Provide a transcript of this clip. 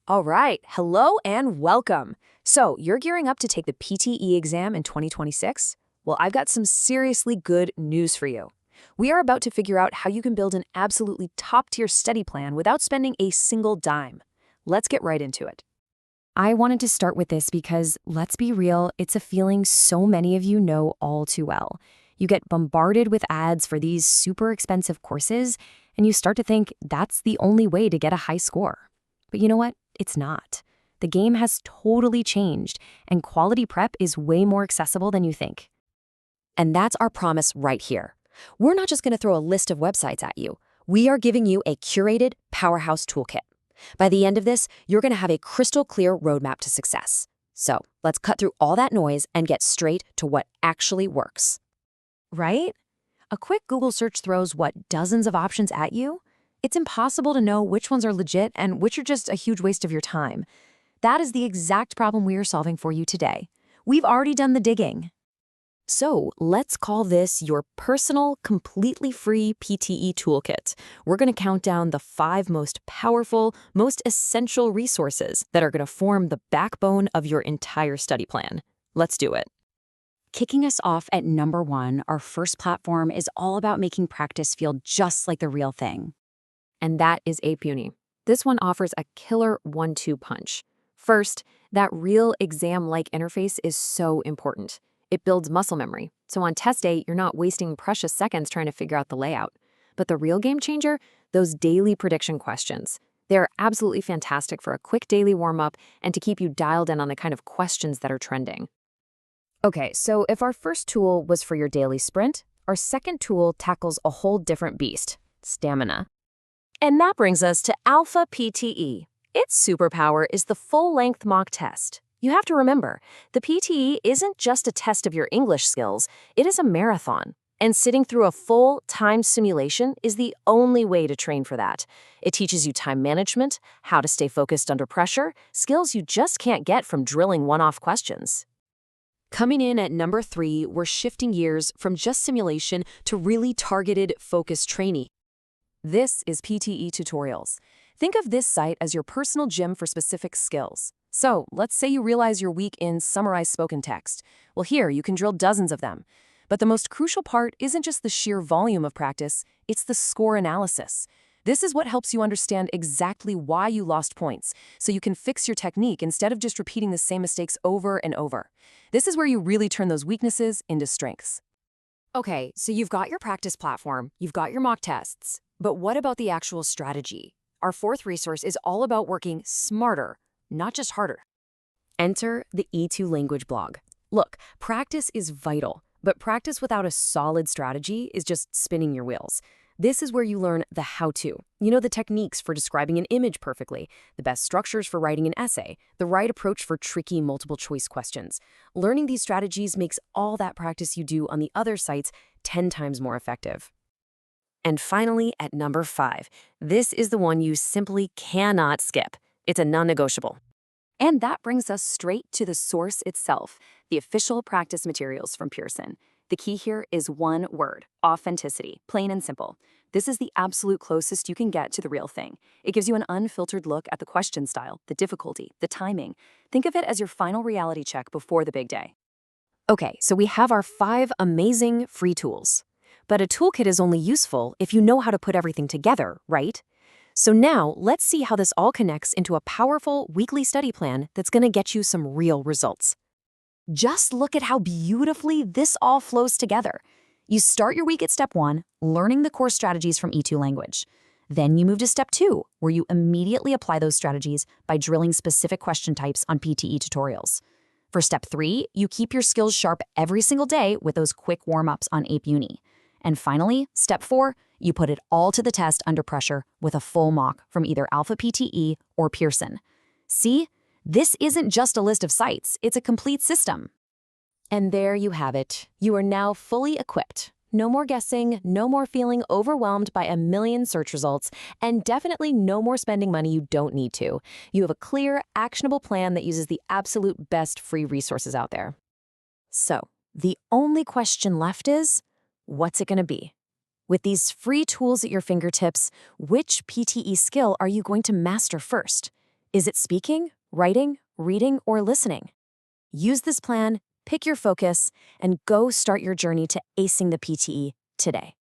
All right, hello and welcome. So, you're gearing up to take the PTE exam in 2026? Well, I've got some seriously good news for you. We are about to figure out how you can build an absolutely top-tier study plan without spending a single dime. Let's get right into it. I wanted to start with this because, let's be real, it's a feeling so many of you know all too well. You get bombarded with ads for these super expensive courses, and you start to think that's the only way to get a high score. But you know what? It's not. The game has totally changed, and quality prep is way more accessible than you think. And that's our promise right here. We're not just going to throw a list of websites at you. We are giving you a curated powerhouse toolkit. By the end of this, you're going to have a crystal clear roadmap to success. So let's cut through all that noise and get straight to what actually works. Right? A quick Google search throws, dozens of options at you? It's impossible to know which ones are legit and which are just a huge waste of your time. That is the exact problem we are solving for you today. We've already done the digging. So let's call this your personal, completely free PTE toolkit. We're going to count down the 5 most powerful, most essential resources that are going to form the backbone of your entire study plan. Let's do it. Kicking us off at number 1, our first platform is all about making practice feel just like the real thing. And that is APUNI. This one offers a killer 1-2 punch. First, that real exam-like interface is so important. It builds muscle memory, so on test day, you're not wasting precious seconds trying to figure out the layout. But the real game changer? Those daily prediction questions. They're absolutely fantastic for a quick daily warm-up and to keep you dialed in on the kind of questions that are trending. Okay, so if our first tool was for your daily sprint, our second tool tackles a whole different beast, stamina. And that brings us to Alpha PTE. Its superpower is the full-length mock test. You have to remember, the PTE isn't just a test of your English skills, it is a marathon. And sitting through a full timed simulation is the only way to train for that. It teaches you time management, how to stay focused under pressure, skills you just can't get from drilling one-off questions. Coming in at number 3, we're shifting gears from just simulation to really targeted, focused training. This is PTE Tutorials. Think of this site as your personal gym for specific skills. So, let's say you realize you're weak in summarized spoken text. Well, here you can drill dozens of them. But the most crucial part isn't just the sheer volume of practice, it's the score analysis. This is what helps you understand exactly why you lost points, so you can fix your technique instead of just repeating the same mistakes over and over. This is where you really turn those weaknesses into strengths. Okay, so you've got your practice platform, you've got your mock tests, but what about the actual strategy? Our fourth resource is all about working smarter, not just harder. Enter the E2 language blog. Look, practice is vital, but practice without a solid strategy is just spinning your wheels. This is where you learn the how-to. You know, the techniques for describing an image perfectly, the best structures for writing an essay, the right approach for tricky multiple-choice questions. Learning these strategies makes all that practice you do on the other sites 10 times more effective. And finally, at number 5, this is the one you simply cannot skip. It's a non-negotiable. And that brings us straight to the source itself, the official practice materials from Pearson. The key here is one word: authenticity, plain and simple. This is the absolute closest you can get to the real thing. It gives you an unfiltered look at the question style, the difficulty, the timing. Think of it as your final reality check before the big day. Okay, so we have our 5 amazing free tools. But a toolkit is only useful if you know how to put everything together, right? So now, let's see how this all connects into a powerful weekly study plan that's going to get you some real results. Just look at how beautifully this all flows together. You start your week at step 1, learning the core strategies from E2 language. Then you move to step 2, where you immediately apply those strategies by drilling specific question types on PTE tutorials. For step 3, you keep your skills sharp every single day with those quick warm-ups on APUNI. And finally, step 4, you put it all to the test under pressure with a full mock from either Alpha PTE or Pearson. See? This isn't just a list of sites, it's a complete system. And there you have it. You are now fully equipped. No more guessing, no more feeling overwhelmed by a million search results, and definitely no more spending money you don't need to. You have a clear, actionable plan that uses the absolute best free resources out there. So, the only question left is, what's it going to be? With these free tools at your fingertips, which PTE skill are you going to master first? Is it speaking, writing, reading, or listening? Use this plan, pick your focus, and go start your journey to acing the PTE today.